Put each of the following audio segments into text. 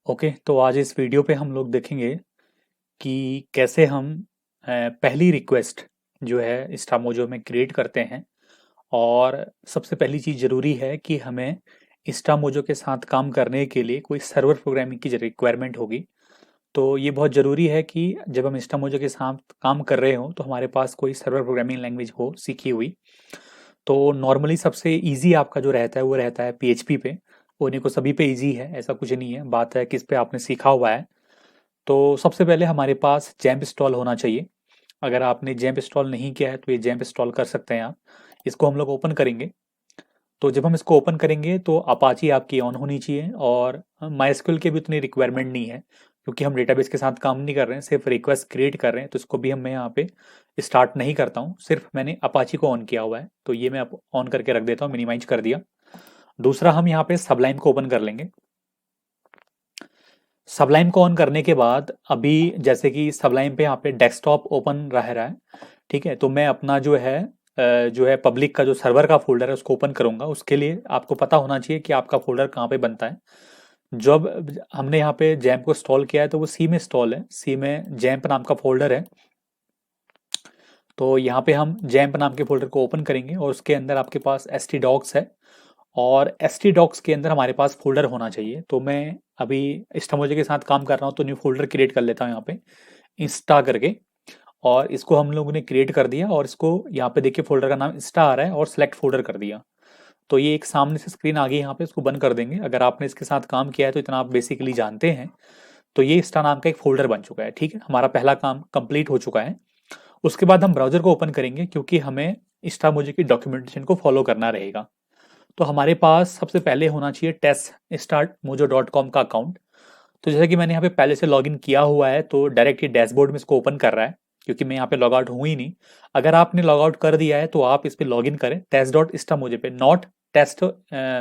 Okay, तो आज इस वीडियो पे हम लोग देखेंगे कि कैसे हम पहली रिक्वेस्ट जो है इंस्टामोजो में क्रिएट करते हैं। और सबसे पहली चीज़ ज़रूरी है कि हमें इंस्टामोजो के साथ काम करने के लिए कोई सर्वर प्रोग्रामिंग की रिक्वायरमेंट होगी। तो ये बहुत ज़रूरी है कि जब हम इंस्टामोजो के साथ काम कर रहे हों तो हमारे पास कोई सर्वर प्रोग्रामिंग लैंग्वेज हो सीखी हुई। तो नॉर्मली सबसे ईजी आपका जो रहता है वो रहता है पीएचपी पे। वो नहीं को सभी पे ईजी है, ऐसा कुछ नहीं है, बात है किस पे आपने सीखा हुआ है। तो सबसे पहले हमारे पास जैम्प इंस्टॉल होना चाहिए। अगर आपने जैम्प इंस्टॉल नहीं किया है तो ये जैम्प इंस्टॉल कर सकते हैं आप। इसको हम लोग ओपन करेंगे। तो जब हम इसको ओपन करेंगे तो अपाची आपकी ऑन होनी चाहिए, और माइस्क्यूएल की भी उतनी रिक्वायरमेंट नहीं है क्योंकि हम डेटाबेस के साथ काम नहीं कर रहे हैं, सिर्फ रिक्वेस्ट क्रिएट कर रहे हैं। तो इसको भी मैं यहाँ पे स्टार्ट नहीं करता हूँ, सिर्फ मैंने अपाची को ऑन किया हुआ है। तो ये मैं ऑन करके रख देता हूँ, मिनिमाइज कर दिया। दूसरा, हम यहाँ पे सबलाइम को ओपन कर लेंगे। सबलाइम को ऑन करने के बाद अभी जैसे कि सबलाइम पे यहाँ पे डेस्कटॉप ओपन रह रहा है, ठीक है। तो मैं अपना जो है पब्लिक का जो सर्वर का फोल्डर है उसको ओपन करूंगा। उसके लिए आपको पता होना चाहिए कि आपका फोल्डर कहाँ पे बनता है। जब हमने यहाँ पे जैम्प को इंस्टॉल किया है तो वो सी में इंस्टॉल है, सी में जैम्प नाम का फोल्डर है। तो यहाँ पे हम जैम्प नाम के फोल्डर को ओपन करेंगे और उसके अंदर आपके पास htdocs है, और htdocs के अंदर हमारे पास फोल्डर होना चाहिए। तो मैं अभी इंस्टामोजो के साथ काम कर रहा हूँ तो न्यू फोल्डर क्रिएट कर लेता हूँ यहाँ पे इंस्टा करके। और इसको हम लोगों ने क्रिएट कर दिया, और इसको यहाँ पे देखिए फोल्डर का नाम इंस्टा आ रहा है, और सेलेक्ट फोल्डर कर दिया। तो ये एक सामने से स्क्रीन आ गई, यहाँ पे इसको बंद कर देंगे। अगर आपने इसके साथ काम किया है तो इतना आप बेसिकली जानते हैं। तो ये इंस्टा नाम का एक फोल्डर बन चुका है, ठीक है। हमारा पहला काम कंप्लीट हो चुका है। उसके बाद हम ब्राउजर को ओपन करेंगे क्योंकि हमें इंस्टामोजो की डॉक्यूमेंटेशन को फॉलो करना रहेगा। तो हमारे पास सबसे पहले होना चाहिए test Instamojo dot com का अकाउंट। तो जैसा कि मैंने यहाँ पे पहले से लॉगिन किया हुआ है तो डायरेक्ट ये डैशबोर्ड में इसको ओपन कर रहा है, क्योंकि मैं यहाँ पे लॉग आउट हूँ ही नहीं। अगर आपने लॉग आउट कर दिया है तो आप इस पे लॉगिन करें टेस्ट डॉट इंस्टामोजो पे, not test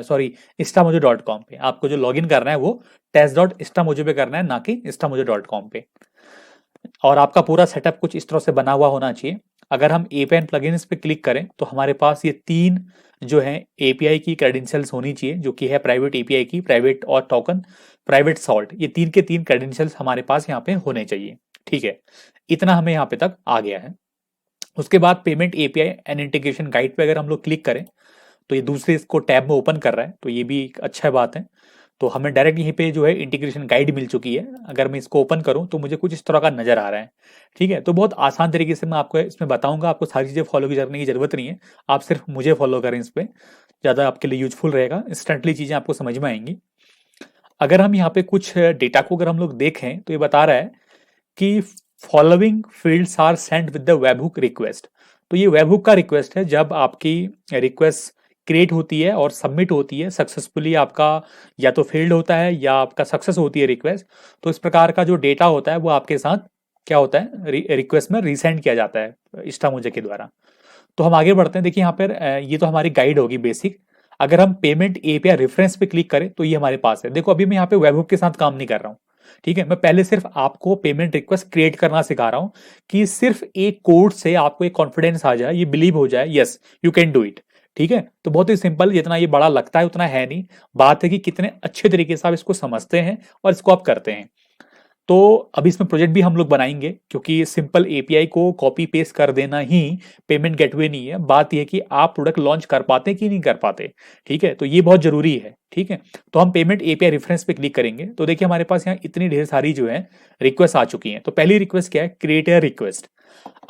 sorry Instamojo dot com पे। आपको जो लॉगिन करना है वो टेस्ट डॉट इंस्टामोजो पे करना है, ना कि इंस्टामोजो डॉट कॉम पे। और आपका पूरा सेटअप कुछ इस तरह से बना हुआ होना चाहिए। अगर हम एपीआई प्लगइन्स पे क्लिक करें तो हमारे पास ये तीन जो है एपीआई की क्रेडेंशियल्स होनी चाहिए, जो कि है प्राइवेट एपीआई की, प्राइवेट और टोकन, प्राइवेट सॉल्ट। ये तीन के तीन क्रेडेंशियल्स हमारे पास यहाँ पे होने चाहिए, ठीक है। इतना हमें यहाँ पे तक आ गया है। उसके बाद payment API and integration guide पे अगर हम लोग क्लिक करें तो ये दूसरे इसको टैब में ओपन कर रहा है, तो ये भी एक अच्छा बात है। तो हमें डायरेक्ट यहीं पे जो है इंटीग्रेशन गाइड मिल चुकी है। अगर मैं इसको ओपन करूं तो मुझे कुछ इस तरह का नजर आ रहा है, ठीक है। तो बहुत आसान तरीके से मैं आपको इसमें बताऊंगा, आपको सारी चीजें फॉलो करने की जरूरत नहीं है। आप सिर्फ मुझे फॉलो करें, इस पे ज्यादा आपके लिए यूजफुल रहेगा, इंस्टेंटली चीजें आपको समझ में आएंगी। अगर हम यहाँ पे कुछ डेटा को अगर हम लोग देखें तो ये बता रहा है कि following fields are sent with the webhook request. तो ये वेबहुक का रिक्वेस्ट है। जब आपकी रिक्वेस्ट क्रिएट होती है और सबमिट होती है सक्सेसफुली, आपका या तो फेल्ड होता है या आपका सक्सेस होती है रिक्वेस्ट, तो इस प्रकार का जो डेटा होता है वो आपके साथ क्या होता है, रिक्वेस्ट में रिसेंड किया जाता है इंस्टामोजो के द्वारा। तो हम आगे बढ़ते हैं। देखिए यहाँ पर ये तो हमारी गाइड होगी बेसिक। अगर हम पेमेंट एपीआई रेफरेंस पे क्लिक करें तो ये हमारे पास है। देखो अभी मैं यहाँ पे वेबहुक के साथ काम नहीं कर रहा हूँ, ठीक है। मैं पहले सिर्फ आपको पेमेंट रिक्वेस्ट क्रिएट करना सिखा रहा हूँ कि सिर्फ एक कोड से आपको एक कॉन्फिडेंस आ जाए, ये बिलीव हो जाए, yes you can do it, ठीक है। तो बहुत ही सिंपल, जितना ये बड़ा लगता है उतना है नहीं। बात है कि कितने अच्छे तरीके से आप इसको समझते हैं और इसको आप करते हैं। तो अभी इसमें प्रोजेक्ट भी हम लोग बनाएंगे, क्योंकि सिंपल एपीआई को कॉपी पेस्ट कर देना ही पेमेंट गेटवे नहीं है। बात यह है कि आप प्रोडक्ट लॉन्च कर पाते कि नहीं कर पाते, ठीक है। तो ये बहुत जरूरी है, ठीक है। तो हम पेमेंट एपीआई रेफरेंस पे क्लिक करेंगे तो देखिए हमारे पास यहाँ इतनी ढेर सारी जो है रिक्वेस्ट आ चुकी हैं। तो पहली रिक्वेस्ट क्या है, क्रिएट अ रिक्वेस्ट।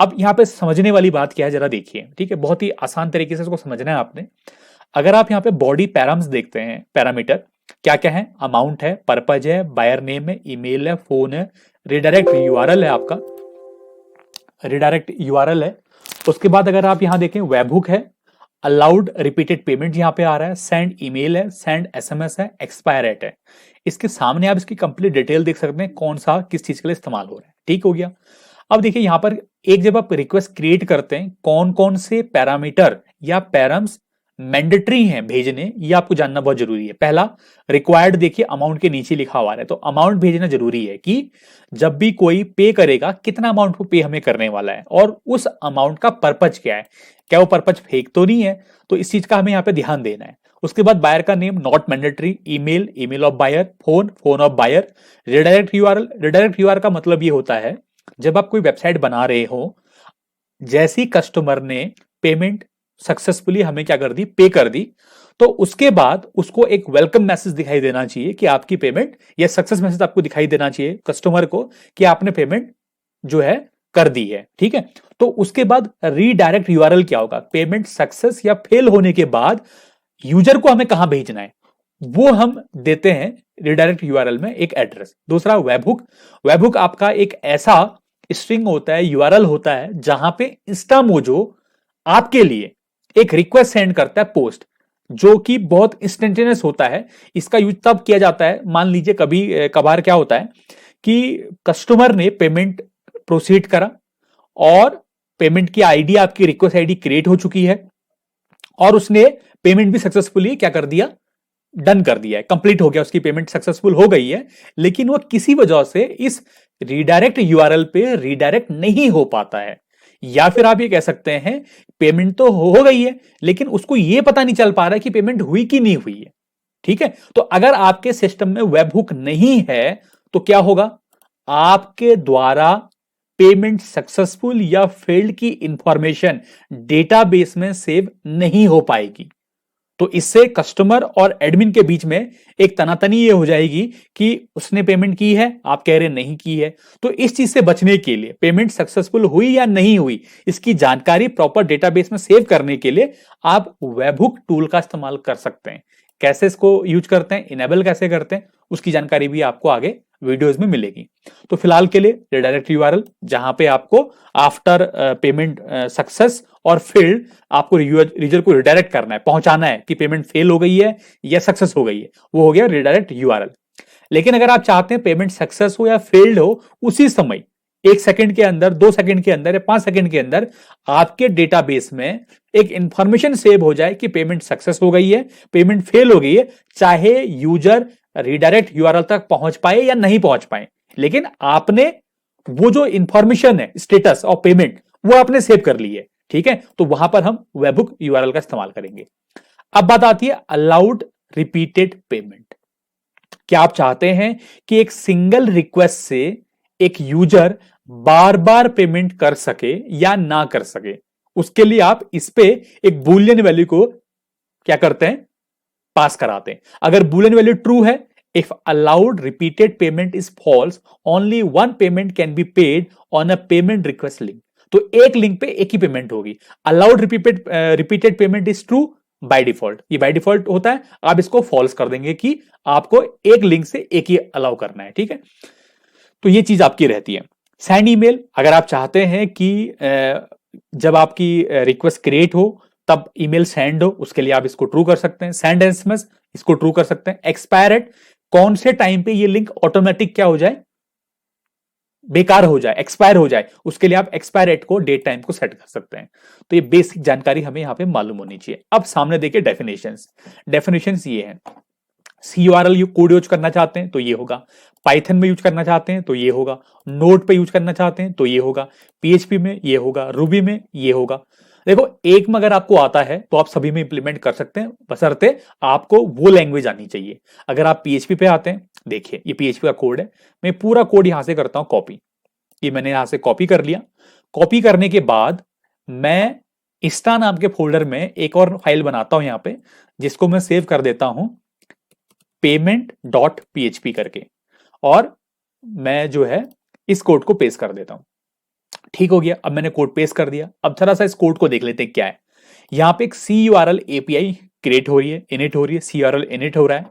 अब यहाँ पे समझने वाली बात क्या है जरा देखिए, ठीक है। बहुत ही आसान तरीके से इसको समझना है आपने। अगर आप यहाँ पे बॉडी पैराम्स देखते हैं, पैरामीटर क्या क्या है, अमाउंट है, पर्पज है, बायर नेम है, ईमेल है, फोन है, रिडायरेक्ट यूआरएल है, आपका रिडायरेक्ट यूआरएल है। उसके बाद अगर आप यहाँ देखें वेबहुक है, अलाउड रिपीटेड पेमेंट यहाँ पे आ रहा है, सेंड ईमेल है, सेंड एसएमएस है, एक्सपायर डेट है। इसके सामने आप इसकी कंप्लीट डिटेल देख सकते हैं, कौन सा किस चीज के लिए इस्तेमाल हो रहा है, ठीक हो गया। अब देखिए यहाँ पर एक जब आप रिक्वेस्ट क्रिएट करते हैं, कौन कौन से पैरामीटर या पैरम्स मैंडेटरी हैं भेजने, ये आपको जानना बहुत जरूरी है। पहला, रिक्वायर्ड देखिए अमाउंट के नीचे लिखा हुआ है, तो अमाउंट भेजना जरूरी है कि जब भी कोई पे करेगा कितना अमाउंट को पे हमें करने वाला है, और उस अमाउंट का पर्पज क्या है, क्या वो पर्पज फेक तो नहीं है। तो इस चीज का हमें यहाँ पे ध्यान देना है। उसके बाद बायर का name not mandatory, email, email of buyer, phone, phone of buyer, redirect URL. Redirect URL का मतलब ये होता है जब आप कोई वेबसाइट बना रहे हो, जैसे ही कस्टमर ने पेमेंट सक्सेसफुली हमें क्या कर दी, पे कर दी, तो उसके बाद उसको एक वेलकम मैसेज दिखाई देना चाहिए कि आपकी पेमेंट, या सक्सेस मैसेज आपको दिखाई देना चाहिए कस्टमर को कि आपने पेमेंट जो है कर दी है। ठीक है, तो उसके बाद रीडायरेक्ट यूआरएल क्या होगा, पेमेंट सक्सेस या फेल होने के बाद यूजर को हमें कहां भेजना है वो हम देते हैं रीडायरेक्ट यूआरएल में एक एड्रेस। दूसरा वेबहुक। वेबहुक आपका एक ऐसा स्ट्रिंग होता है, यूआरएल होता है, जहां पे इंस्टामोजो आपके लिए एक रिक्वेस्ट सेंड करता है पोस्ट, जो कि बहुत इंस्टेंटेनियस होता है। इसका यूज तब किया जाता है, मान लीजिए कभी कभार क्या होता है कि कस्टमर ने पेमेंट प्रोसीड करा और पेमेंट की आईडी, आपकी रिक्वेस्ट आईडी क्रिएट हो चुकी है और उसने पेमेंट भी सक्सेसफुली क्या कर दिया, डन कर दिया है, कंप्लीट हो गया, उसकी पेमेंट सक्सेसफुल हो गई है, लेकिन वह किसी वजह से इस रीडायरेक्ट यूआरएल पे रीडायरेक्ट नहीं हो पाता है। या फिर आप ये कह सकते हैं पेमेंट तो हो गई है लेकिन उसको ये पता नहीं चल पा रहा है कि पेमेंट हुई कि नहीं हुई है। ठीक है, तो अगर आपके सिस्टम में वेबहुक नहीं है तो क्या होगा, आपके द्वारा पेमेंट सक्सेसफुल या फेल्ड की इंफॉर्मेशन डेटाबेस में सेव नहीं हो पाएगी। तो इससे कस्टमर और एडमिन के बीच में एक तनातनी ये हो जाएगी कि उसने पेमेंट की है, आप कह रहे नहीं की है। तो इस चीज से बचने के लिए, पेमेंट सक्सेसफुल हुई या नहीं हुई इसकी जानकारी प्रॉपर डेटाबेस में सेव करने के लिए आप वेबहुक टूल का इस्तेमाल कर सकते हैं। कैसे इसको यूज करते हैं, इनेबल कैसे करते हैं, उसकी जानकारी भी आपको आगे वीडियोस में मिलेगी। तो फिलहाल के लिए रिडायरेक्ट यूआरएल, जहां पे आपको आफ्टर पेमेंट सक्सेस और फेल्ड आपको यूजर को रिडायरेक्ट करना है, पहुंचाना है कि पेमेंट फेल हो गई है या सक्सेस हो गई है, वो हो गया रिडायरेक्ट यूआरएल। लेकिन अगर आप चाहते हैं पेमेंट सक्सेस हो या फेल्ड हो उसी समय, 1 सेकंड के अंदर, 2 सेकंड के अंदर या 5 सेकंड के अंदर आपके डेटाबेस में एक इंफॉर्मेशन सेव हो जाए कि पेमेंट सक्सेस हो गई है, पेमेंट फेल हो गई है, चाहे यूजर रीडायरेक्ट यूआरएल तक पहुंच पाए या नहीं पहुंच पाए, लेकिन आपने वो जो इंफॉर्मेशन है, स्टेटस ऑफ पेमेंट, वो आपने सेव कर ली है। ठीक है, तो वहां पर हम वेबहुक यूआरएल का इस्तेमाल करेंगे। अब बात आती है अलाउड रिपीटेड पेमेंट। क्या आप चाहते हैं कि एक सिंगल रिक्वेस्ट से एक यूजर बार बार पेमेंट कर सके या ना कर सके? उसके लिए आप इस पे एक बूलियन वैल्यू को क्या करते हैं, पास कराते हैं। अगर बूलियन वैल्यू ट्रू है, if allowed repeated payment is false, only one payment can be paid on a payment request link. तो एक लिंक पे एक ही पेमेंट होगी। Allowed repeated payment is true by default, ये बाय डिफॉल्ट होता है। आप इसको फॉल्स कर देंगे कि आपको एक लिंक से एक ही अलाउ करना है। ठीक है, तो ये चीज आपकी रहती है। सेंड ईमेल, अगर आप चाहते हैं कि जब आपकी रिक्वेस्ट क्रिएट हो तब ईमेल सेंड हो, उसके लिए आप इसको ट्रू कर सकते हैं। सेंड एसएमएस, इसको ट्रू कर सकते हैं। एक्सपायर एट, कौन से टाइम पे ये लिंक ऑटोमेटिक क्या हो जाए, बेकार हो जाए, एक्सपायर हो जाए, उसके लिए आप एक्सपायर एट को, डेट टाइम को सेट कर सकते हैं। तो ये बेसिक जानकारी हमें यहां पे मालूम होनी चाहिए। अब सामने देखिए डेफिनेशंस। डेफिनेशंस ये है, CURL कोड यूज करना चाहते हैं तो ये होगा, पाइथन में यूज करना चाहते हैं तो ये होगा, नोड पे यूज करना चाहते हैं तो ये होगा, PHP में ये होगा, रूबी में ये होगा। देखो, एक में अगर आपको आता है तो आप सभी में इंप्लीमेंट कर सकते हैं, बशर्ते आपको वो लैंग्वेज आनी चाहिए। अगर आप PHP पे आते हैं, देखिए ये PHP का कोड है, मैं पूरा कोड यहां से करता हूं कॉपी। ये मैंने यहां से कॉपी कर लिया। कॉपी करने के बाद मैं इंस्टा नाम के फोल्डर में एक और फाइल बनाता हूं यहां पे, जिसको मैं सेव कर देता हूं payment.php करके, और मैं जो है इस कोड को पेस्ट कर देता हूं। ठीक हो गया, अब मैंने कोड पेस्ट कर दिया। अब थोड़ा सा इस कोड को देख लेते हैं क्या है। यहां पे एक CURL API क्रिएट हो रही है, इनिट हो रही है, CURL इनिट हो रहा है।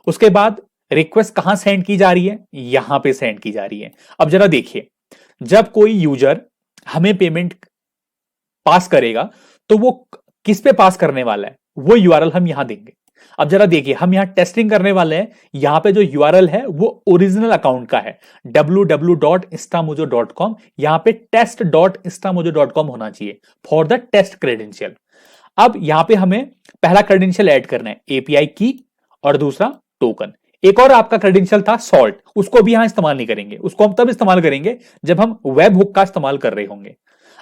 उसके बाद रिक्वेस्ट कहां सेंड की जा रही है, यहां पे सेंड की जा रही है। अब जरा देखिए, जब कोई यूजर हमें पेमेंट पास करेगा तो वो किस पे पास करने वाला है, वो यूआरएल हम यहां देंगे। अब जरा देखिए, हम यहां टेस्टिंग करने वाले हैं। यहां पे जो यूआरएल है वो ओरिजिनल अकाउंट का है, www.instamojo.com। यहां पे test.instamojo.com होना चाहिए फॉर द टेस्ट क्रेडेंशियल। अब यहां पे हमें पहला क्रेडेंशियल ऐड करना है, एपीआई की, और दूसरा टोकन। एक और आपका क्रेडेंशियल था सॉल्ट, उसको भी यहां इस्तेमाल नहीं करेंगे, उसको हम तब इस्तेमाल करेंगे जब हम वेब हुक का इस्तेमाल कर रहे होंगे।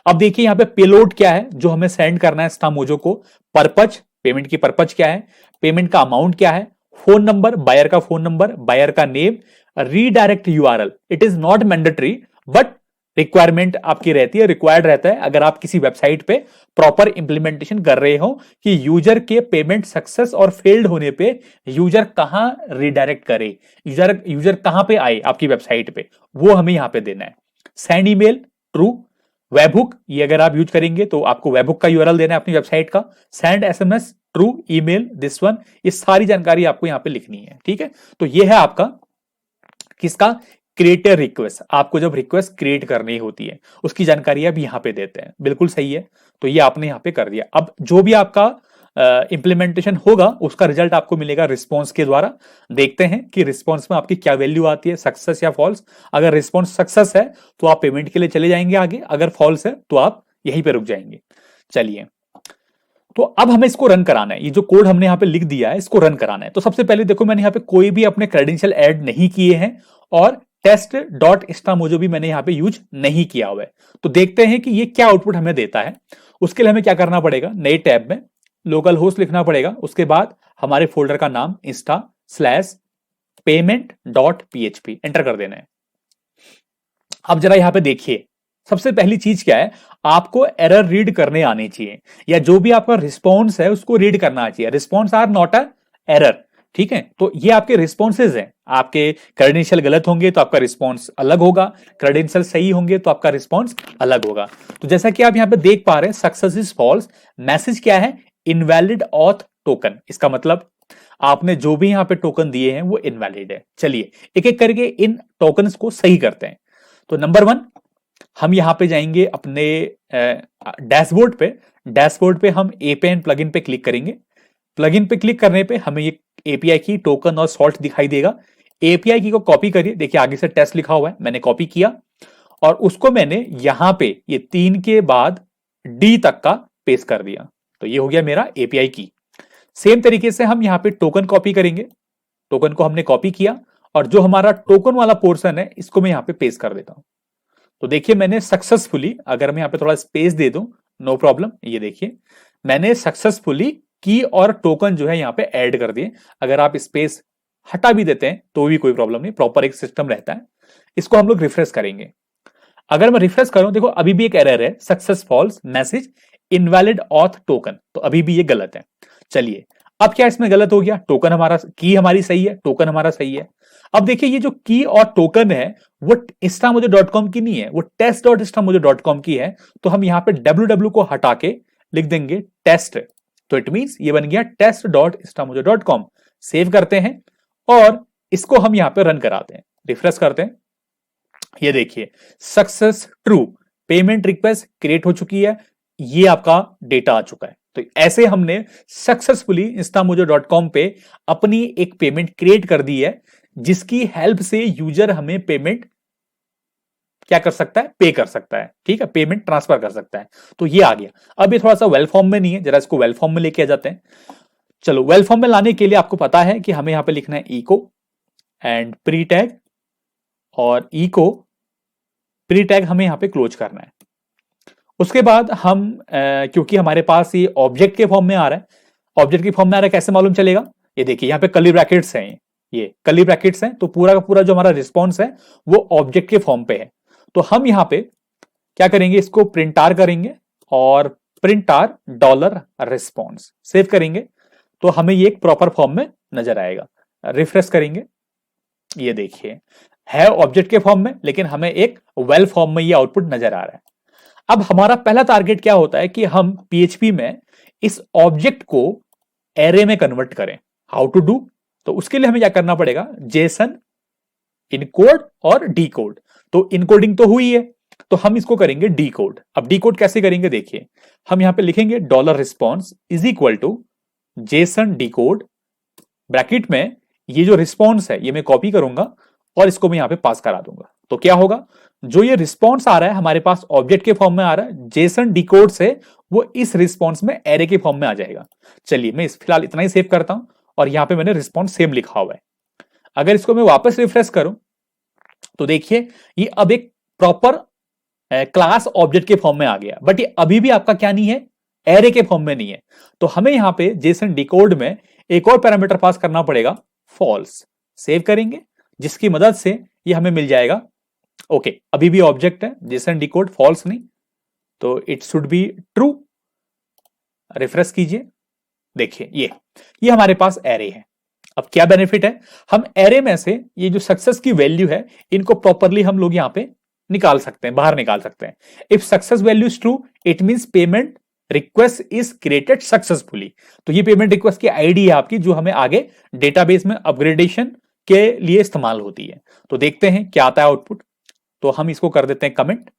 अब देखिए यहां पे पेलोड क्या है जो हमें सेंड करना है इंस्टामोजो को। पर्पज, पेमेंट की पर्पज क्या है, पेमेंट का अमाउंट क्या है, फोन नंबर, बायर का फोन नंबर, बायर का name, redirect URL. It is not mandatory but requirement आपकी रहती है, रिक्वायर्ड रहता है अगर आप किसी वेबसाइट पे प्रॉपर इंप्लीमेंटेशन कर रहे हो कि यूजर के पेमेंट सक्सेस और फेल्ड होने पे यूजर कहां रिडायरेक्ट करे, यूजर कहां पे आए आपकी वेबसाइट पे, वो हमें यहां पे देना है। सेंड ईमेल ट्रू, वेबहुक ये अगर आप यूज करेंगे तो आपको वेबहुक का यूआरएल देना है अपनी वेबसाइट का। Send SMS true, email this one, ये सारी जानकारी आपको यहां पे लिखनी है, ठीक है। तो ये है आपका किसका, क्रिएटर रिक्वेस्ट। आपको जब रिक्वेस्ट क्रिएट करनी होती है उसकी जानकारी आप यहां पे देते हैं, बिल्कुल सही है। तो ये आपने यहां पे कर दिया। अब जो भी आपका इंप्लीमेंटेशन होगा उसका रिजल्ट आपको मिलेगा रिस्पॉन्स के द्वारा। देखते हैं कि रिस्पॉन्स में आपकी क्या वैल्यू आती है, सक्सेस या फॉल्स। अगर रिस्पॉन्स सक्सेस है तो आप पेमेंट के लिए चले जाएंगे आगे, अगर फॉल्स है तो आप यहीं पे रुक जाएंगे। चलिए, तो अब हमें इसको रन कराना है। ये जो कोड हमने यहाँ पे लिख दिया है इसको रन कराना है। तो सबसे पहले देखो, मैंने यहाँ पे कोई भी अपने क्रेडेंशियल ऐड नहीं किए हैं और टेस्ट डॉट स्टामोजो भी मैंने यहाँ पे यूज नहीं किया हुआ है। तो देखते हैं कि ये क्या आउटपुट हमें देता है। उसके लिए हमें क्या करना पड़ेगा, नए टैब में लोकल होस्ट लिखना पड़ेगा, उसके बाद हमारे फोल्डर का नाम insta/payment.php एंटर कर देना है। अब जरा यहां पे देखिए, सबसे पहली चीज क्या है, आपको एरर रीड करने आनी चाहिए, या जो भी आपका रिस्पॉन्स है उसको रीड करना चाहिए। Response are not a error, ठीक है। तो ये आपके रिस्पॉन्सेज हैं। आपके क्रेडेंशियल गलत होंगे तो आपका रिस्पॉन्स अलग होगा, क्रेडेंशियल सही होंगे तो आपका रिस्पॉन्स अलग होगा। तो जैसा कि आप यहां पे देख पा रहे हैं, सक्सेस इज फॉल्स, मैसेज क्या है, इनवैलिड ऑथ टोकन। इसका मतलब आपने जो भी यहां पे टोकन दिए हैं वो इनवैलिड है। चलिए एक एक करके इन टोकन्स को सही करते हैं। तो नंबर 1, हम यहां पे जाएंगे अपने डैशबोर्ड पे। डैशबोर्ड पे हम एपीआई प्लगइन पे क्लिक करेंगे। प्लगइन पे क्लिक करने पे हमें ये एपीआई की, टोकन और सॉल्ट दिखाई देगा। एपीआई की को कॉपी करिए, देखिए आगे से टेस्ट लिखा हुआ है, मैंने कॉपी किया और उसको मैंने यहां पे ये 3 के बाद डी तक का पेस्ट कर दिया। तो ये हो गया मेरा एपीआई की। सेम तरीके से हम यहां पे टोकन कॉपी करेंगे। टोकन को हमने कॉपी किया और जो हमारा टोकन वाला पोर्शन है इसको मैं यहां पे पेस्ट कर देता हूं। तो देखिए मैंने सक्सेसफुली, अगर मैं यहां पे थोड़ा स्पेस दे दूं, नो प्रॉब्लम, ये देखिए मैंने सक्सेसफुली की और टोकन जो है यहां पे ऐड कर दिए। अगर आप स्पेस हटा भी देते हैं तो भी कोई प्रॉब्लम नहीं, प्रॉपर एक सिस्टम रहता है। इसको हम लोग रिफ्रेश करेंगे। अगर मैं रिफ्रेश करूं, देखो अभी भी एक एरर है, success false, message invalid auth token, तो अभी भी ये गलत है। चलिए अब क्या इसमें गलत हो गया, टोकन हमारा, की हमारी सही है, टोकन हमारा सही है। अब देखिए ये जो की और टोकन है वो instamojo.com की नहीं है, वो test.instamojo.com की है। तो हम यहां पे www को हटा के लिख देंगे टेस्ट। तो इट मींस ये बन गया test.instamojo.com। सेव करते हैं और इसको हम यहां पे रन कराते हैं, रिफ्रेश करते हैं। ये देखिए success true, payment request create हो चुकी है, ये आपका डेटा आ चुका है। तो ऐसे हमने सक्सेसफुली instamojo.com पे अपनी एक पेमेंट क्रिएट कर दी है, जिसकी हेल्प से यूजर हमें पेमेंट क्या कर सकता है, पे कर सकता है, ठीक है, पेमेंट ट्रांसफर कर सकता है। तो ये आ गया। अब ये थोड़ा सा वेल फॉर्म में नहीं है, जरा इसको वेल फॉर्म में लेके आ जाते हैं। चलो वेल फॉर्म में लाने के लिए आपको पता है कि हमें यहां पे लिखना है इको एंड प्री टैग, और इको प्री टैग हमें यहां पे क्लोज करना है। उसके बाद हम क्योंकि हमारे पास ये ऑब्जेक्ट के फॉर्म में आ रहा है, ऑब्जेक्ट के फॉर्म में आ रहा है, कैसे मालूम चलेगा, ये देखिए यहाँ पे कर्ली ब्रैकेट्स हैं, ये कर्ली ब्रैकेट्स हैं, तो पूरा का पूरा जो हमारा रिस्पॉन्स है वो ऑब्जेक्ट के फॉर्म पे है। तो हम यहाँ पे क्या करेंगे, इसको प्रिंट आर करेंगे और print r dollar response save करेंगे, तो हमें ये एक प्रॉपर फॉर्म में नजर आएगा। रिफ्रेश करेंगे, ये देखिए है ऑब्जेक्ट के फॉर्म में, लेकिन हमें एक वेल फॉर्म में ये आउटपुट नजर आ रहा है। अब हमारा पहला टारगेट क्या होता है कि हम पीएचपी में इस ऑब्जेक्ट को एरे में कन्वर्ट करें। हाउ टू डू, तो उसके लिए हमें क्या करना पड़ेगा, जेसन इनकोड और डीकोड। तो इनकोडिंग तो हुई है, तो हम इसको करेंगे डीकोड। अब डीकोड कैसे करेंगे, देखिए हम यहां पे लिखेंगे dollar response is equal to JSON decode, bracket में ये जो रिस्पॉन्स है ये मैं कॉपी करूंगा और इसको मैं यहां पे पास करा दूंगा। तो क्या होगा, जो ये रिस्पॉन्स आ रहा है हमारे पास ऑब्जेक्ट के फॉर्म में आ रहा है, जेसन डीकोड से वो इस रिस्पॉन्स में एरे के फॉर्म में आ जाएगा। चलिए मैं फिलहाल इतना ही सेव करता हूं और यहां पे मैंने रिस्पॉन्स सेम लिखा हुआ है। अगर इसको मैं वापस रिफ्रेश करूं तो देखिए ये अब एक प्रॉपर क्लास ऑब्जेक्ट के फॉर्म में आ गया, बट ये अभी भी आपका क्या नहीं है, एरे के फॉर्म में नहीं है। तो हमें यहां पे जेसन डिकोड में एक और पैरामीटर पास करना पड़ेगा फॉल्स। सेव करेंगे, जिसकी मदद से ये हमें मिल जाएगा। ओके, अभी भी ऑब्जेक्ट है जेसन डिकोड फॉल्स नहीं, तो it should be true. Refresh कीजिए, देखिए ये हमारे पास एरे है। अब क्या बेनिफिट है, हम एरे में से ये जो सक्सेस की वैल्यू है इनको प्रॉपरली हम लोग यहां पे निकाल सकते हैं, बाहर निकाल सकते हैं। If success value is true it means payment request is created successfully. तो ये पेमेंट रिक्वेस्ट की आईडी है आपकी, जो हमें आगे डेटाबेस में अपग्रेडेशन के लिए इस्तेमाल होती है। तो देखते हैं क्या आता है आउटपुट। तो हम इसको कर देते हैं कमेंट।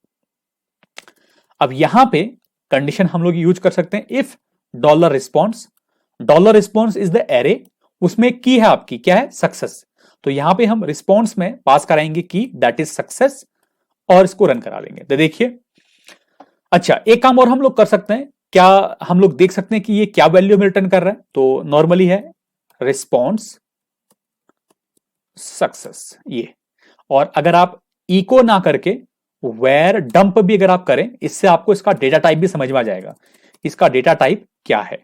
अब यहां पे कंडीशन हम लोग यूज कर सकते हैं, if dollar response is the array, उसमें की है आपकी क्या है, सक्सेस। तो यहां पे हम रिस्पॉन्स में पास कराएंगे की दैट इज सक्सेस और इसको रन करा लेंगे। तो देखिए, अच्छा एक काम और हम लोग कर सकते हैं, क्या हम लोग देख सकते हैं कि ये क्या वैल्यू में रिटर्न कर रहा है। तो नॉर्मली है रिस्पॉन्स सक्सेस ये, और अगर आप इको ना करके वेयर डंप भी अगर आप करें, इससे आपको इसका डेटा टाइप भी समझ में आ जाएगा, इसका डेटा टाइप क्या है।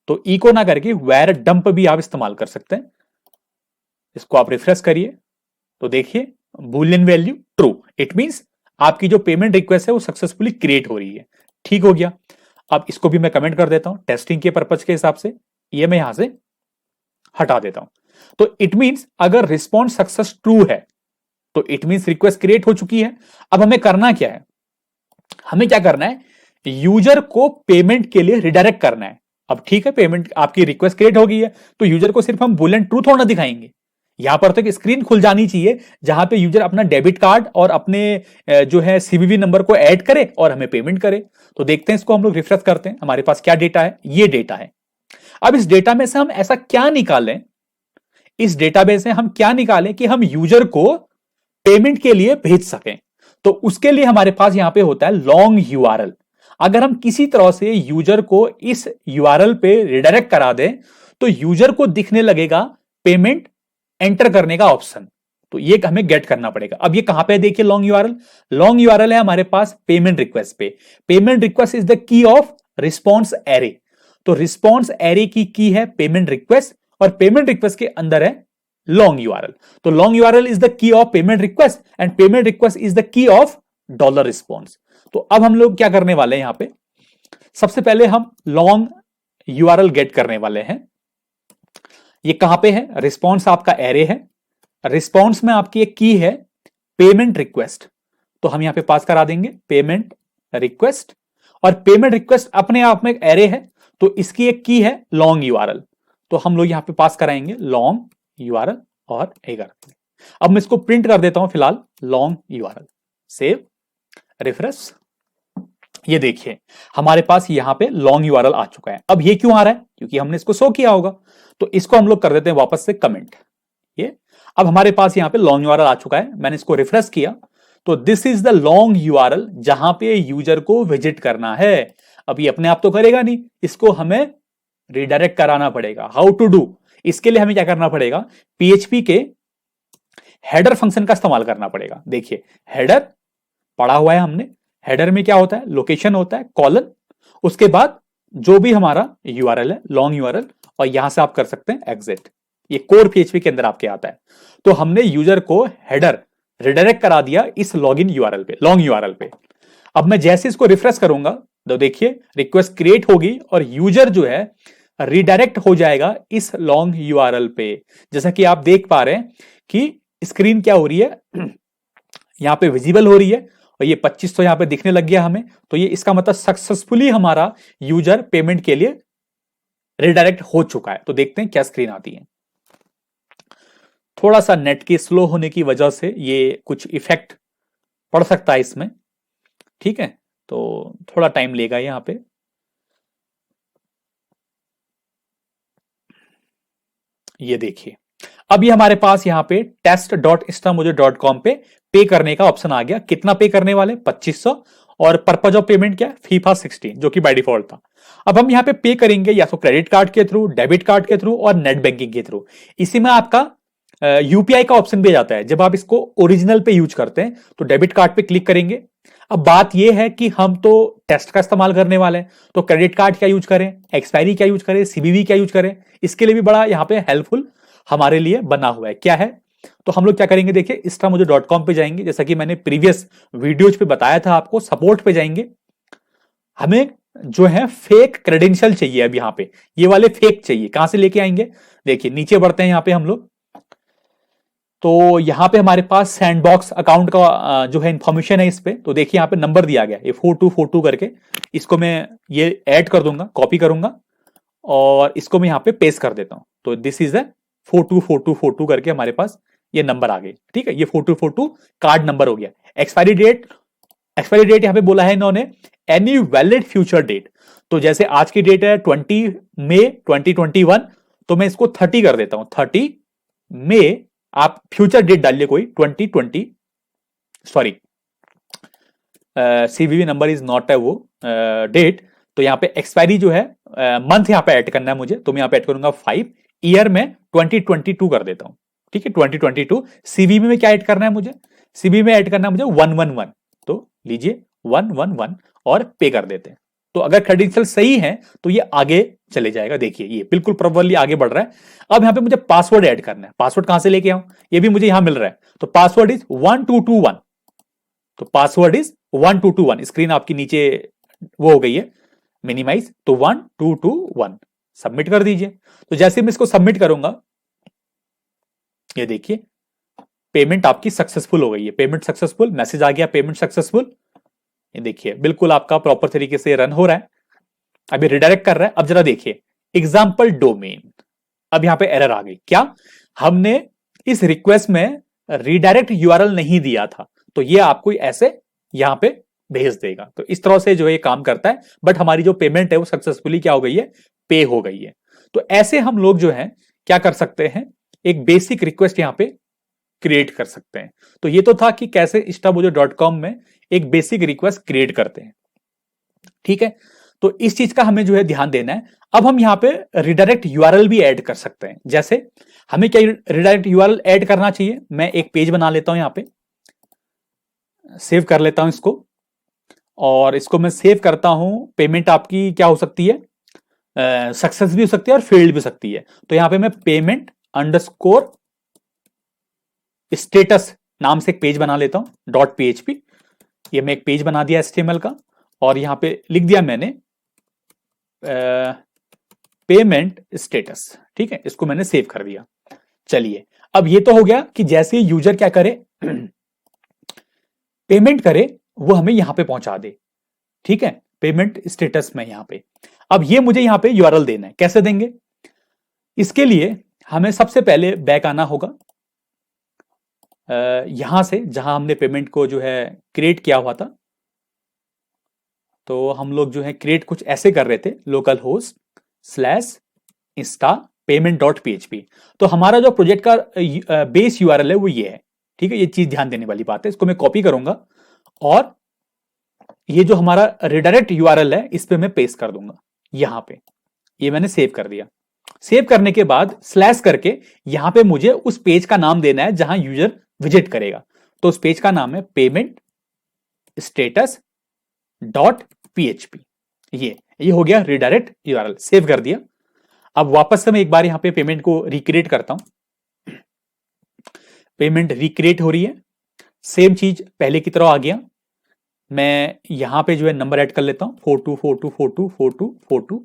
तो इको ना करके वेयर डंप भी आप इस्तेमाल कर सकते हैं। इसको आप रिफ्रेश करिए, तो देखिए Boolean value true, it means आपकी जो पेमेंट रिक्वेस्ट है वो सक्सेसफुली क्रिएट हो रही है। ठीक हो गया। अब इसको भी मैं कमेंट कर देता हूं टेस्टिंग के पर्पज के हिसाब से, ये मैं यहां से हटा देता हूं। तो इट मींस अगर रिस्पॉन्स सक्सेस ट्रू है तो इट मींस रिक्वेस्ट क्रिएट हो चुकी है। अब हमें करना क्या है, हमें क्या करना है, यूजर को पेमेंट के लिए रिडायरेक्ट करना है। अब ठीक है, पेमेंट आपकी रिक्वेस्ट क्रिएट हो गई है, तो यूजर को सिर्फ हम बुलियन ट्रू थोड़ा दिखाएंगे। यहां पर तो एक स्क्रीन खुल जानी चाहिए जहां पे यूजर अपना डेबिट कार्ड और अपने जो है सीवीवी नंबर को ऐड करे और हमें पेमेंट करे। तो देखते हैं, इसको हम लोग रिफ्रेश करते हैं, हमारे पास क्या डेटा है, ये डेटा है। अब इस डेटा में से हम ऐसा क्या निकालें, इस डेटाबेस से हम क्या निकालें कि हम यूजर को पेमेंट के लिए भेज सकें। तो उसके लिए हमारे पास यहां पे होता है लॉन्ग यूआरएल। अगर हम किसी तरह से यूजर को इस यूआरएल पे रिडायरेक्ट करा दें तो यूजर को दिखने लगेगा पेमेंट एंटर करने का ऑप्शन। तो ये हमें गेट करना पड़ेगा। अब ये कहां पे है, देखिए लॉन्ग यूआरएल है हमारे पास पेमेंट रिक्वेस्ट पे। Payment request is the key of response array. तो रिस्पॉन्स एरे की है पेमेंट रिक्वेस्ट, और पेमेंट रिक्वेस्ट के अंदर है लॉन्ग यूआरएल। तो long URL is the key of payment request and payment request is the key of dollar response. तो अब हम लोग क्या करने वाले हैं, यहां पे सबसे पहले हम लॉन्ग यूआरएल गेट करने वाले हैं। ये कहां पे है, रिस्पॉन्स आपका एरे है, रिस्पॉन्स में आपकी एक की है पेमेंट रिक्वेस्ट। तो हम यहां पे पास करा देंगे पेमेंट रिक्वेस्ट, और पेमेंट रिक्वेस्ट अपने आप में एक एरे है, तो इसकी एक की है लॉन्ग यूआरएल। तो हम लोग यहां पे पास कराएंगे लॉन्ग यूआरएल और एगर। अब मैं इसको प्रिंट कर देता हूं फिलहाल लॉन्ग यूआरएल। Save, refresh. ये देखिए हमारे पास यहां पे लॉन्ग यूआरएल आ चुका है। अब ये क्यों आ रहा है, क्योंकि हमने इसको शो किया होगा। तो इसको हम लोग कर देते हैं वापस से कमेंट। ये अब हमारे पास यहां पे लॉन्ग यूआरएल आ चुका है, मैंने इसको रिफ्रेश किया तो this is the long URL जहां पे यूजर को विजिट करना है। अब ये अपने आप तो करेगा नहीं, इसको हमें रिडायरेक्ट कराना पड़ेगा। हाउ टू डू, इसके लिए हमें क्या करना पड़ेगा, पीएचपी के हेडर फंक्शन का इस्तेमाल करना पड़ेगा। देखिए हेडर पढ़ा हुआ है हमने, हेडर में क्या होता है, लोकेशन होता है, कॉलन, उसके बाद जो भी हमारा यूआरएल है लॉन्ग यूआरएल, और यहां से आप कर सकते हैं एग्जिट। ये कोर पीएचपी के अंदर आपके आता है। तो हमने यूजर को हेडर रिडायरेक्ट करा दिया इस लॉगिन यूआरएल पे, लॉन्ग यूआरएल पे। अब मैं जैसे इसको रिफ्रेश करूंगा तो देखिए रिक्वेस्ट क्रिएट होगी और यूजर जो है रिडायरेक्ट हो जाएगा इस लॉन्ग यूआरएल पे। जैसा कि आप देख पा रहे हैं कि स्क्रीन क्या हो रही है, यहां पे विजिबल हो रही है, और ये 2500 यहां पे दिखने लग गया हमें। तो ये इसका मतलब सक्सेसफुली हमारा यूजर पेमेंट के लिए रिडायरेक्ट हो चुका है। तो देखते हैं क्या स्क्रीन आती है। थोड़ा सा नेट के स्लो होने की वजह से ये कुछ इफेक्ट पड़ सकता है इसमें, ठीक है, तो थोड़ा टाइम लेगा यहां पे। ये देखिए अब ये हमारे पास यहां पे test.instamojo.com पे करने का ऑप्शन आ गया। कितना पे करने वाले, 2500, और पर्पज ऑफ पेमेंट क्या है, फीफा 16, जो कि बाय डिफॉल्ट था। अब हम यहां पे करेंगे या तो क्रेडिट कार्ड के थ्रू, डेबिट कार्ड के थ्रू और नेट बैंकिंग के थ्रू। इसी में आपका यूपीआई का ऑप्शन भी आ जाता है। जब आप इसको ओरिजिनल पे यूज करते हैं तो डेबिट कार्ड पे क्लिक करेंगे, अब बात यह है कि हम तो टेस्ट का इस्तेमाल करने वाले हैं, तो क्रेडिट कार्ड क्या यूज करें, एक्सपायरी क्या यूज करें, सीबीवी क्या यूज करें, इसके लिए भी बड़ा यहाँ पे हेल्पफुल हमारे लिए बना हुआ है। क्या है, तो हम लोग क्या करेंगे, देखिए istamojho.com पे जाएंगे, जैसा कि मैंने प्रीवियस वीडियोज पे बताया था आपको, सपोर्ट पे जाएंगे। हमें जो है फेक क्रेडेंशियल चाहिए, अब यहाँ पे ये वाले फेक चाहिए, कहां से लेके आएंगे, देखिए नीचे बढ़ते हैं यहाँ पे हम लोग, तो यहाँ पे हमारे पास सैंडबॉक्स अकाउंट का जो है इंफॉर्मेशन है इस पे, तो देखिए यहाँ पे नंबर दिया गया ये 4242 करके, इसको मैं ये ऐड कर दूंगा, कॉपी करूंगा और इसको मैं यहाँ पे पेस्ट कर देता हूं, तो दिस इज ए 424242 करके हमारे पास ये नंबर आ गए। ठीक है, ये 4242 कार्ड नंबर हो गया। एक्सपायरी डेट यहाँ पे बोला है इन्होंने एनी वैलिड फ्यूचर डेट, तो जैसे आज की डेट है 20 मई 2021, तो मैं इसको 30 कर देता हूं, 30 मई, आप फ्यूचर डेट डालिए कोई 2020, sorry CVV number is not है वो डेट, तो यहाँ पे एक्सपायरी जो है मंथ यहाँ पे ऐड करना है मुझे, तो मैं यहाँ पे ऐड करूंगा 5, ईयर में 2022 कर देता हूं। ठीक है, 2022। सीवीवी में क्या ऐड करना है मुझे, सीवीवी में ऐड करना है मुझे 111, तो लीजिए 111 और पे कर देते हैं। तो अगर क्रेडेंशियल सही है तो ये आगे चले जाएगा, देखिए ये बिल्कुल प्रॉपरली आगे बढ़ रहा है। अब यहाँ पे मुझे पासवर्ड ऐड करना है, पासवर्ड कहां से लेके आऊं, ये भी मुझे यहां मिल रहा है, तो पासवर्ड इज 1221, तो पासवर्ड इज 1221, स्क्रीन आपकी नीचे वो हो गई है मिनिमाइज, तो 1221 सबमिट कर दीजिए। तो जैसे मैं इसको सबमिट करूंगा, ये देखिए पेमेंट आपकी सक्सेसफुल हो गई है, पेमेंट सक्सेसफुल, मैसेज आ गया पेमेंट सक्सेसफुल, ये देखिए बिल्कुल आपका प्रॉपर तरीके से रन हो रहा है। अभी रिडायरेक्ट कर रहा है, अब जरा देखिए एग्जाम्पल डोमेन, अब यहां पे एरर आ गई, क्या हमने इस रिक्वेस्ट में रिडायरेक्ट यूआरएल नहीं दिया था, तो ये आपको ऐसे यहां पे भेज देगा। तो इस तरह से जो है ये काम करता है, बट हमारी जो पेमेंट है वो सक्सेसफुली क्या हो गई है, पे हो गई है। तो ऐसे हम लोग जो है क्या कर सकते हैं, एक बेसिक रिक्वेस्ट यहां पे क्रिएट कर सकते हैं। तो ये तो था कि कैसे istamojho.com में एक बेसिक रिक्वेस्ट क्रिएट करते हैं। ठीक है, तो इस चीज का हमें जो है ध्यान देना है। अब हम यहां पे रिडायरेक्ट यूआरएल भी ऐड कर सकते हैं, जैसे हमें क्या रिडायरेक्ट यूआरएल ऐड करना चाहिए, मैं एक पेज बना लेता हूं, यहां पे सेव कर लेता हूं इसको, और इसको मैं सेव करता हूं। पेमेंट आपकी क्या हो सकती है, सक्सेस भी हो सकती है और फेल्ड भी हो सकती है। तो यहां पे मैं पेमेंट अंडरस्कोर स्टेटस नाम से एक पेज बना लेता हूं, .php, ये मैं एक पेज बना दिया HTML का, और यहां पे लिख दिया मैंने पेमेंट स्टेटस। ठीक है, इसको मैंने सेव कर दिया। चलिए, अब ये तो हो गया कि जैसे यूजर क्या करे, पेमेंट करे, वो हमें यहां पे पहुंचा दे। ठीक है, पेमेंट स्टेटस में यहां पे, अब ये मुझे यहां पे यूआरएल देना है, कैसे देंगे, इसके लिए हमें सबसे पहले बैक आना होगा, यहां से जहां हमने पेमेंट को जो है क्रिएट किया हुआ था। तो हम लोग जो है क्रिएट कुछ ऐसे कर रहे थे, local host slash Insta payment.php, तो हमारा जो प्रोजेक्ट का बेस यूआरएल है वो ये है। ठीक है, ये चीज ध्यान देने वाली बात है, इसको मैं कॉपी करूंगा और ये जो हमारा रिडायरेक्ट यूआरएल है इस पे मैं पेस्ट कर दूंगा यहां पे, ये मैंने सेव कर दिया। सेव करने के बाद स्लैश करके यहां पे मुझे उस पेज का नाम देना है जहां यूजर विजिट करेगा, तो उस पेज का नाम है पेमेंट स्टेटस .php, ये हो गया रिडायरेक्ट यूआरएल, सेव कर दिया। अब वापस से मैं एक बार यहां पे पेमेंट को रिक्रिएट करता हूं, पेमेंट रिक्रिएट हो रही है, सेम चीज पहले की तरह आ गया। मैं यहां पे जो है नंबर ऐड कर लेता हूं, 4242424242,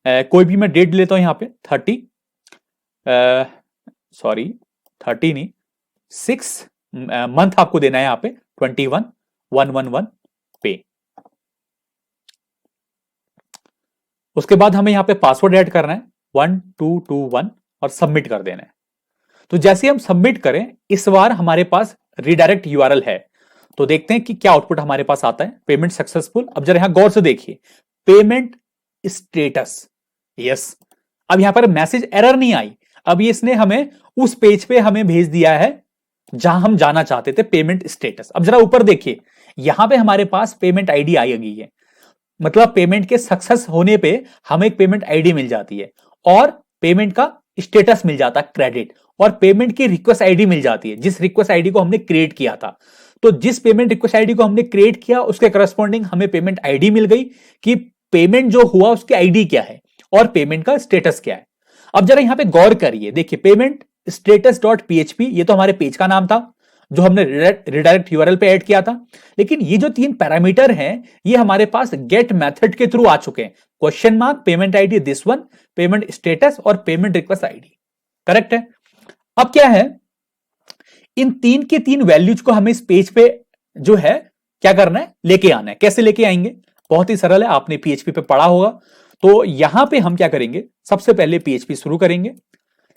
कोई भी मैं डेट लेता हूं यहां पे 30, सॉरी 30 नहीं 6 मंथ आपको देना है यहां पे 21,111 पे। उसके बाद हमें यहां पे पासवर्ड ऐड करना है 1221 और सबमिट कर देना है। तो जैसे हम सबमिट करें, इस बार हमारे पास रिडायरेक्ट यूआरएल है, तो देखते हैं कि क्या आउटपुट हमारे पास आता है, पेमेंट सक्सेसफुल। अब जरा यहां गौर से देखिए, पेमेंट स्टेटस, यस, अब यहां पर मैसेज एरर नहीं आई, अब ये इसने हमें उस पेज पे हमें भेज दिया है जहां हम जाना चाहते थे, पेमेंट स्टेटस। अब जरा ऊपर देखिए, यहां पे हमारे पास पेमेंट आईडी आई गई है, मतलब पेमेंट के सक्सेस होने पे हमें एक पेमेंट आईडी मिल जाती है और पेमेंट का स्टेटस मिल जाता है क्रेडिट, और पेमेंट की रिक्वेस्ट आईडी मिल जाती है जिस रिक्वेस्ट आईडी को हमने क्रिएट किया था। तो जिस पेमेंट रिक्वेस्ट आईडी को हमने क्रिएट किया उसके करस्पॉन्डिंग हमें पेमेंट आईडी मिल गई कि पेमेंट जो हुआ उसकी आईडी क्या है और पेमेंट का स्टेटस क्या है। अब जरा यहां पे गौर करिए, देखिए पेमेंट स्टेटस डॉट पीएचपी ये तो हमारे पेज का नाम था जो हमने रिडायरेक्ट यूआरएल पे ऐड किया था, लेकिन ये जो 3 पैरामीटर हैं ये हमारे पास गेट मेथड के थ्रू आ चुके हैं। Question mark, payment ID this one, payment status और पेमेंट रिक्वेस्ट आईडी। करेक्ट है। अब क्या है, इन 3 के 3 वैल्यूज को हमें इस पेज पे जो है क्या करना है, लेके आना है। कैसे लेके आएंगे, बहुत ही सरल है, आपने पीएचपी पे पढ़ा होगा। तो यहां पे हम क्या करेंगे, सबसे पहले पीएचपी शुरू करेंगे।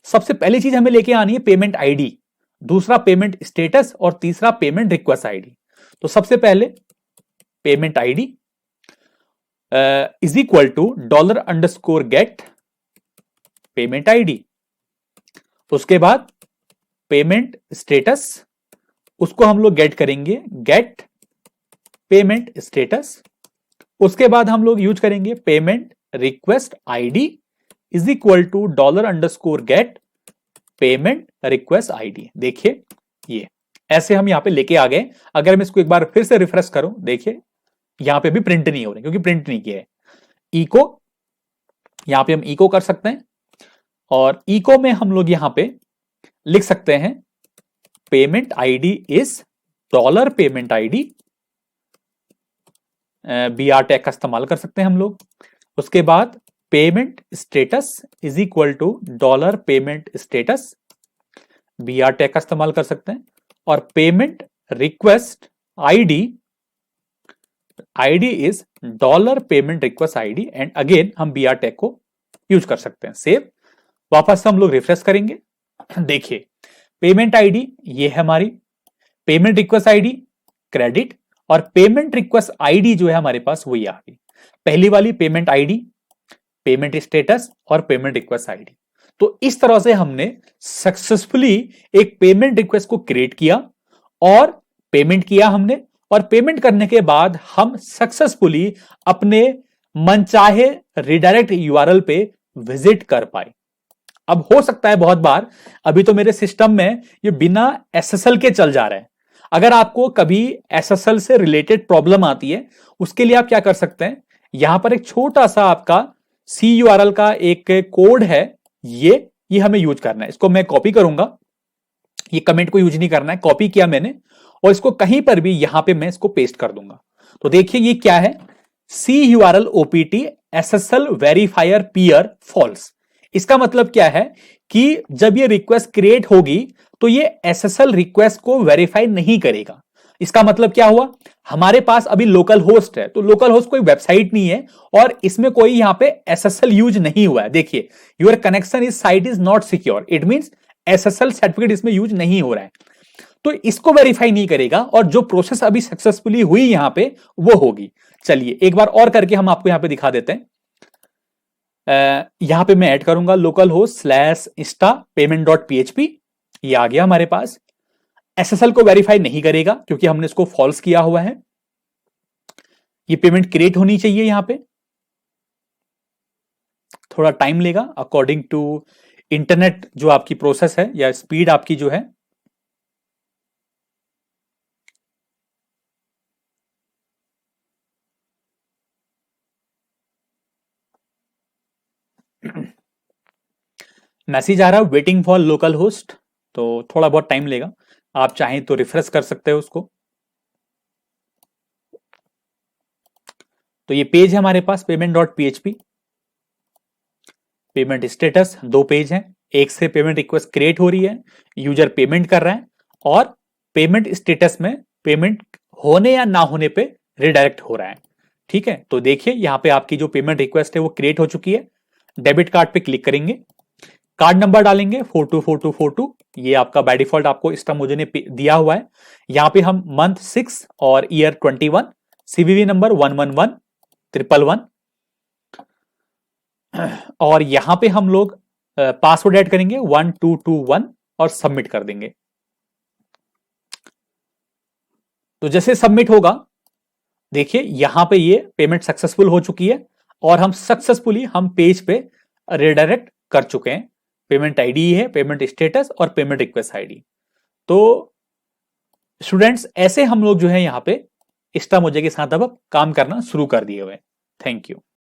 सबसे पहली चीज हमें लेके आनी है पेमेंट आईडी, दूसरा पेमेंट स्टेटस और तीसरा पेमेंट रिक्वेस्ट आईडी। तो सबसे पहले payment ID is equal to $_get payment ID. उसके बाद पेमेंट स्टेटस, उसको हम लोग गेट करेंगे गेट पेमेंट स्टेटस। उसके बाद हम लोग यूज करेंगे payment request ID is equal to $_get payment request ID. देखिए ये ऐसे हम यहां पे लेके आ गए। अगर मैं इसको एक बार फिर से रिफ्रेश करूं, देखिए यहां पे भी प्रिंट नहीं हो रही क्योंकि प्रिंट नहीं किया है। इको, यहां पे हम इको कर सकते हैं और इको में हम लोग यहां पे लिख सकते हैं payment ID is $payment ID, BR tag का इस्तेमाल कर सकते हैं हम लोग। उसके बाद payment status is equal to $payment status, BR tag का इस्तेमाल कर सकते हैं। और payment request ID is $payment request ID and again हम BR टैग को यूज कर सकते हैं। सेव, वापस हम लोग रिफ्रेश करेंगे। देखिए पेमेंट आईडी ये है हमारी, पेमेंट रिक्वेस्ट आईडी क्रेडिट और पेमेंट रिक्वेस्ट आईडी जो है हमारे पास वही आ गई। पहली वाली पेमेंट आईडी, पेमेंट स्टेटस और पेमेंट रिक्वेस्ट आईडी। तो इस तरह से हमने सक्सेसफुली एक पेमेंट रिक्वेस्ट को क्रिएट किया और पेमेंट किया हमने, और पेमेंट करने के बाद हम सक्सेसफुली अपने मनचाहे रिडायरेक्ट यूआरएल पे विजिट कर पाए। अब हो सकता है बहुत बार अभी तो मेरे सिस्टम में ये बिना एसएसएल के चल जा रहा है। अगर आपको कभी एसएसएल से रिलेटेड प्रॉब्लम आती है, उसके लिए आप क्या कर सकते हैं, यहां पर एक छोटा सा आपका CURL का एक कोड है, ये हमें यूज करना है। इसको मैं कॉपी करूंगा, ये कमेंट को यूज नहीं करना है, कॉपी किया मैंने और इसको कहीं पर भी यहां पे मैं इसको पेस्ट कर दूंगा। तो देखिए ये क्या है, CURL OPT SSL verifier peer false. इसका मतलब क्या है कि जब ये रिक्वेस्ट क्रिएट होगी तो ये SSL रिक्वेस्ट को वेरीफाई नहीं करेगा। इसका मतलब क्या हुआ, हमारे पास अभी लोकल होस्ट है, तो लोकल होस्ट कोई वेबसाइट नहीं है और इसमें कोई यहां पे SSL यूज नहीं हुआ है। देखिए your connection is site is not secure, it means SSL certificate इसमें यूज नहीं हो रहा है, तो इसको वेरीफाई नहीं करेगा और जो प्रोसेस अभी सक्सेसफुली हुई यहां पे वो होगी। चलिए एक बार और करके हम आपको यहां पे दिखा देते हैं। यहां पे मैं ऐड करूंगा लोकल होस्ट /insta payment.php, ये आ गया हमारे पास। SSL को वेरीफाई नहीं करेगा क्योंकि हमने इसको फॉल्स किया हुआ है। ये पेमेंट क्रिएट होनी चाहिए, यहां पे थोड़ा टाइम लेगा अकॉर्डिंग टू इंटरनेट जो आपकी प्रोसेस है या स्पीड आपकी जो है। मैसेज आ रहा है वेटिंग फॉर लोकल होस्ट, तो थोड़ा बहुत टाइम लेगा, आप चाहें तो रिफ्रेश कर सकते हो उसको। तो ये पेज है हमारे पास payment.php, पेमेंट स्टेटस 2 पेज हैं, एक से पेमेंट रिक्वेस्ट क्रिएट हो रही है, यूजर पेमेंट कर रहा है और पेमेंट स्टेटस में पेमेंट होने या ना होने पे रिडायरेक्ट हो रहा है। ठीक है, तो देखिए यहां पे आपकी जो पेमेंट रिक्वेस्ट है वो क्रिएट हो चुकी है। डेबिट कार्ड पे क्लिक करेंगे, कार्ड नंबर डालेंगे 424242, ये आपका बाय डिफॉल्ट आपको इस्टमोजे ने दिया हुआ है। यहां पे हम मंथ 6 और ईयर 21, CVV नंबर 111111 और यहां पे हम लोग पासवर्ड ऐड करेंगे 1221 और सबमिट कर देंगे। तो जैसे सबमिट होगा देखिए यहां पे ये पेमेंट सक्सेसफुल हो चुकी है और हम सक्सेसफुली हम पेज पे रिडायरेक्ट कर चुके हैं। पेमेंट आईडी है, पेमेंट स्टेटस और पेमेंट रिक्वेस्ट आईडी। तो स्टूडेंट्स ऐसे हम लोग जो है यहाँ पे एक्स्ट्रा मोजे के साथ अब काम करना शुरू कर दिए हुए। Thank you.